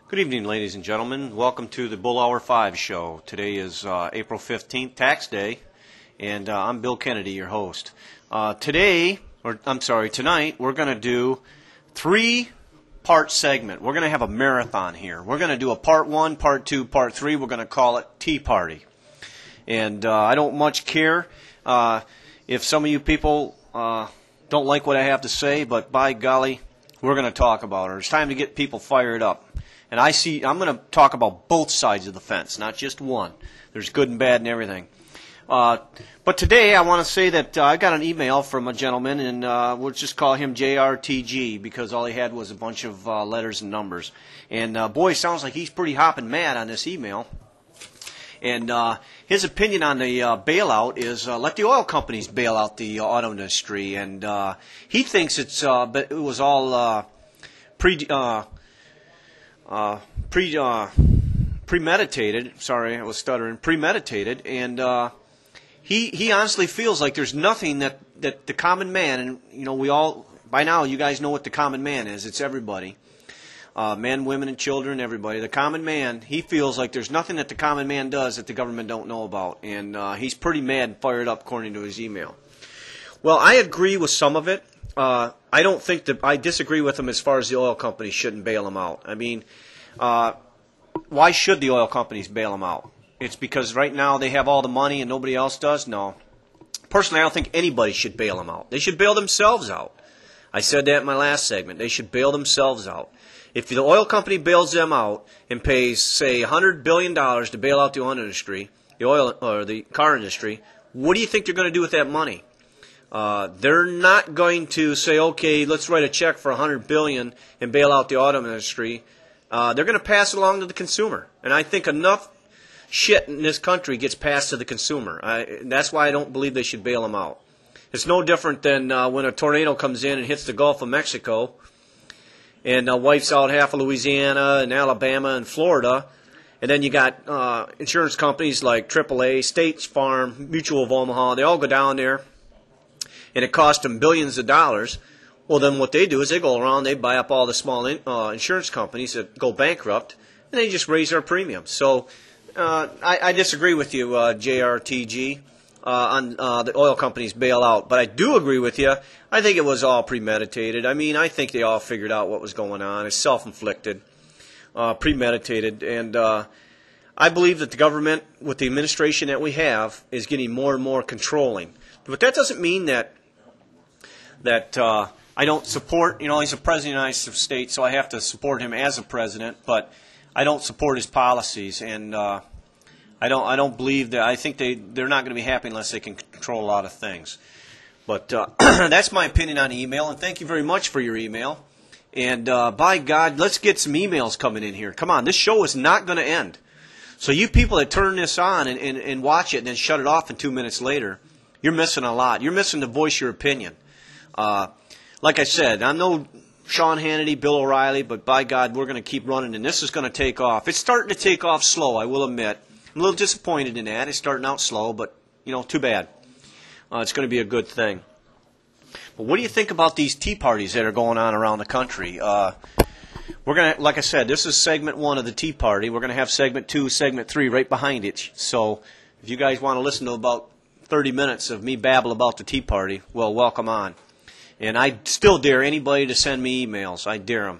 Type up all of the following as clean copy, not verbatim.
Good evening, ladies and gentlemen. Welcome to the Bullhour5 show. Today is April 15th, tax day, and I'm Bill Kennedy, your host. Tonight, we're going to do three-part segment. We're going to have a marathon here. We're going to do a part 1, part 2, part 3. We're going to call it Tea Party. And I don't much care if some of you people don't like what I have to say, but by golly, we're going to talk about it. It's time to get people fired up. And I'm going to talk about both sides of the fence, not just one. There's good and bad and everything. But today I want to say that I got an email from a gentleman, and we'll just call him JRTG because all he had was a bunch of letters and numbers. And boy, sounds like he's pretty hopping mad on this email. And his opinion on the bailout is let the oil companies bail out the auto industry. And he thinks it was all premeditated. Sorry, I was stuttering. Premeditated, and he honestly feels like there's nothing that the common man, and we all by now you guys know what the common man is. It's everybody, men, women, and children, everybody. The common man, he feels like there's nothing that the common man does that the government don't know about, and he's pretty mad and fired up according to his email. Well, I agree with some of it. I don't think that I disagree with him as far as the oil companies shouldn't bail them out. I mean, why should the oil companies bail them out? It's because right now they have all the money and nobody else does? No. Personally, I don't think anybody should bail them out. They should bail themselves out. I said that in my last segment. They should bail themselves out. If the oil company bails them out and pays, say, $100 billion to bail out the oil industry, the car industry, what do you think they're going to do with that money? They're not going to say, okay, let's write a check for $100 billion and bail out the auto industry. They're going to pass it along to the consumer. And I think enough shit in this country gets passed to the consumer. That's why I don't believe they should bail them out. It's no different than when a tornado comes in and hits the Gulf of Mexico and wipes out half of Louisiana and Alabama and Florida. And then you got insurance companies like AAA, State Farm, Mutual of Omaha. They all go down there. And it cost them billions of dollars. Well, then what they do is they go around, they buy up all the small insurance companies that go bankrupt, and they just raise their premiums. So I disagree with you, JRTG, on the oil companies bail out. But I do agree with you. I think it was all premeditated. I mean, I think they all figured out what was going on. It's self-inflicted, premeditated. And I believe that the government, with the administration that we have, is getting more and more controlling. But that doesn't mean that I don't support, he's a president of the United States, so I have to support him as a president, but I don't support his policies, and I don't believe that. I think they're not going to be happy unless they can control a lot of things. But that's my opinion on the email, and thank you very much for your email. And by God, let's get some emails coming in here. Come on, this show is not going to end. So you people that turn this on and watch it and then shut it off in 2 minutes later, you're missing a lot. You're missing to voice your opinion. Like I said, I'm no Sean Hannity, Bill O'Reilly, but by God, we're going to keep running, and this is going to take off. It's starting to take off slow, I will admit. I'm a little disappointed in that. It's starting out slow, but, too bad. It's going to be a good thing. But what do you think about these tea parties that are going on around the country? We're going to, like I said, this is segment 1 of the Tea Party. We're going to have segment 2, segment 3 right behind it. So if you guys want to listen to about 30 minutes of me babble about the Tea Party, well, welcome on. And I still dare anybody to send me emails. I dare them.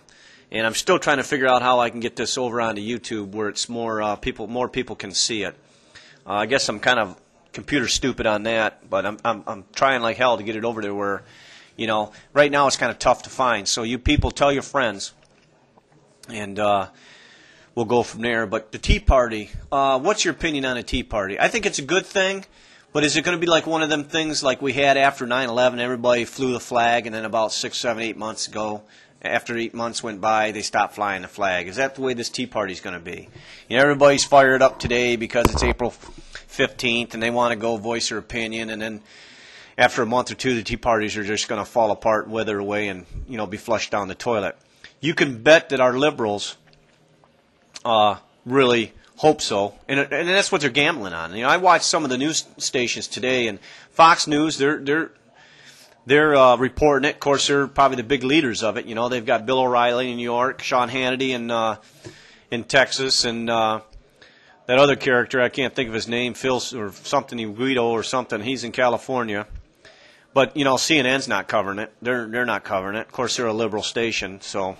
And I'm still trying to figure out how I can get this over onto YouTube where it's more people can see it. I guess I'm kind of computer stupid on that, but I'm trying like hell to get it over there where, right now it's kind of tough to find. So you people tell your friends, and we'll go from there. But the Tea Party, what's your opinion on the Tea Party? I think it's a good thing. But is it going to be like one of them things like we had after 9/11? Everybody flew the flag, and then about 6, 7, 8 months ago, after 8 months went by, they stopped flying the flag. Is that the way this Tea Party is going to be? Everybody's fired up today because it's April 15th, and they want to go voice their opinion, and then after a month or two, the Tea Parties are just going to fall apart and wither away and be flushed down the toilet. You can bet that our liberals really hope so, and that's what they're gambling on. I watched some of the news stations today, and Fox News, they're reporting it. Of course, they're probably the big leaders of it. They've got Bill O'Reilly in New York, Sean Hannity, in Texas, and that other character, I can't think of his name, Phil or something, Guido or something, he's in California. But, you know, CNN's not covering it. They're not covering it. Of course, they're a liberal station, so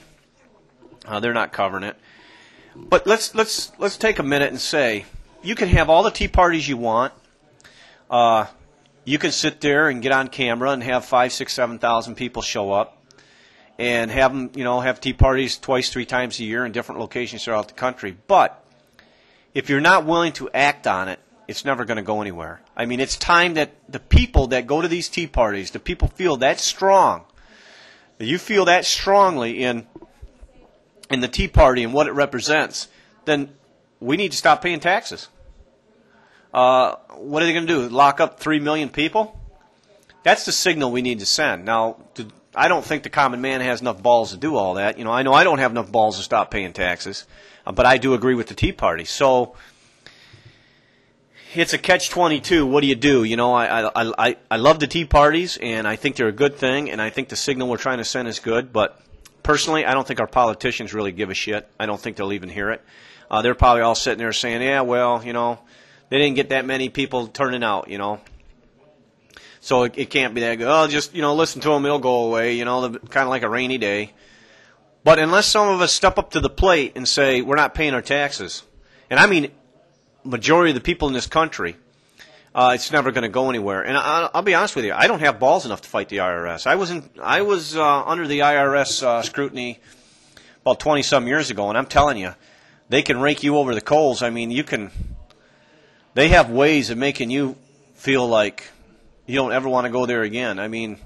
they're not covering it. But let's take a minute and say, you can have all the tea parties you want. You can sit there and get on camera and have 5,000, 6,000, 7,000 people show up and have them, you know, have tea parties twice, 3 times a year in different locations throughout the country. But if you're not willing to act on it, it's never going to go anywhere. I mean, it's time that the people that go to these tea parties, the people feel that strong, that you feel that strongly in the tea party and what it represents, then we need to stop paying taxes. What are they going to do? Lock up 3 million people? That's the signal we need to send. Now, I don't think the common man has enough balls to do all that. You know I don't have enough balls to stop paying taxes, but I do agree with the Tea Party. So it's a catch-22. What do? You know, I love the Tea Parties, and I think they're a good thing, and I think the signal we're trying to send is good. But personally, I don't think our politicians really give a shit. I don't think they'll even hear it. They're probably all sitting there saying, yeah, well, you know, they didn't get that many people turning out, you know. So it can't be that good. Oh, just, you know, listen to them, it'll go away, you know, kind of like a rainy day. But unless some of us step up to the plate and say we're not paying our taxes, and I mean majority of the people in this country, it's never going to go anywhere. And I'll be honest with you, I don't have balls enough to fight the IRS. I was under the IRS scrutiny about 20-some years ago, and I'm telling you, they can rake you over the coals. I mean, they have ways of making you feel like you don't ever want to go there again. I mean,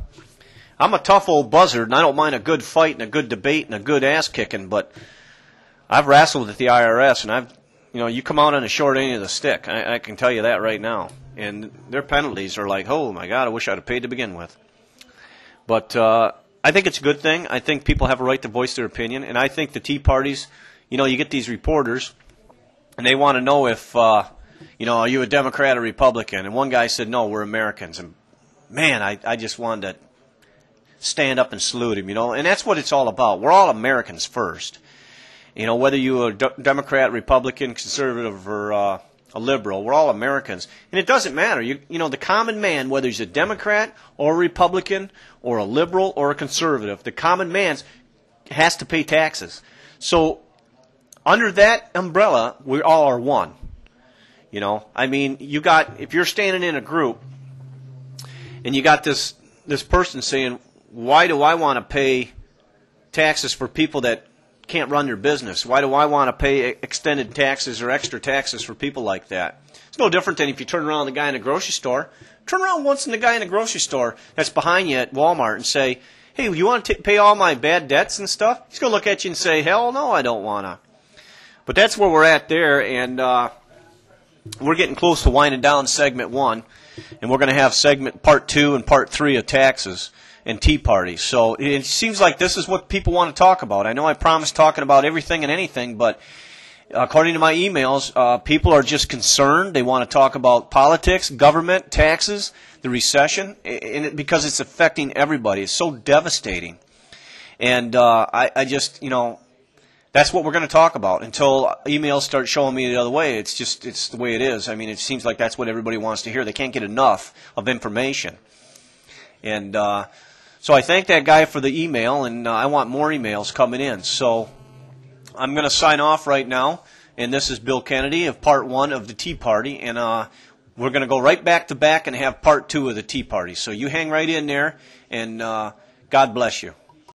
I'm a tough old buzzard, and I don't mind a good fight and a good debate and a good ass kicking, but I've wrestled with the IRS, and you come out on the short end of the stick. I can tell you that right now. And their penalties are like, oh my God, I wish I'd have paid to begin with. But I think it's a good thing. I think people have a right to voice their opinion, and I think the Tea Parties, you know, you get these reporters, and they want to know if, you know, are you a Democrat or Republican? And one guy said, no, we're Americans. And, man, I just wanted to stand up and salute him, you know. And that's what it's all about. We're all Americans first. You know, whether you're a Democrat, Republican, conservative, or a liberal, we're all Americans. And it doesn't matter. You know, the common man, whether he's a Democrat or a Republican or a liberal or a conservative, the common man has to pay taxes. So under that umbrella, we all are one. You know, I mean, if you're standing in a group and you got this person saying, why do I want to pay taxes for people that can't run their business? Why do I want to pay extended taxes or extra taxes for people like that? It's no different than if you turn around the guy in the grocery store. Turn around once in the guy in the grocery store that's behind you at Walmart and say, hey, you want to pay all my bad debts and stuff? He's going to look at you and say, hell no, I don't want to. But that's where we're at there, and we're getting close to winding down segment 1, and we're going to have segment part 2 and part 3 of taxes and Tea Parties. So it seems like this is what people want to talk about. I know I promised talking about everything and anything, but according to my emails, people are just concerned. They want to talk about politics, government, taxes, the recession, because it's affecting everybody. It's so devastating. And I just, you know, that's what we're going to talk about until emails start showing me the other way. It's the way it is. I mean, it seems like that's what everybody wants to hear. They can't get enough of information. And so I thank that guy for the email, and I want more emails coming in. So I'm going to sign off right now, and this is Bill Kennedy of Part 1 of the Tea Party, and we're going to go right back to back and have Part 2 of the Tea Party. So you hang right in there, and God bless you.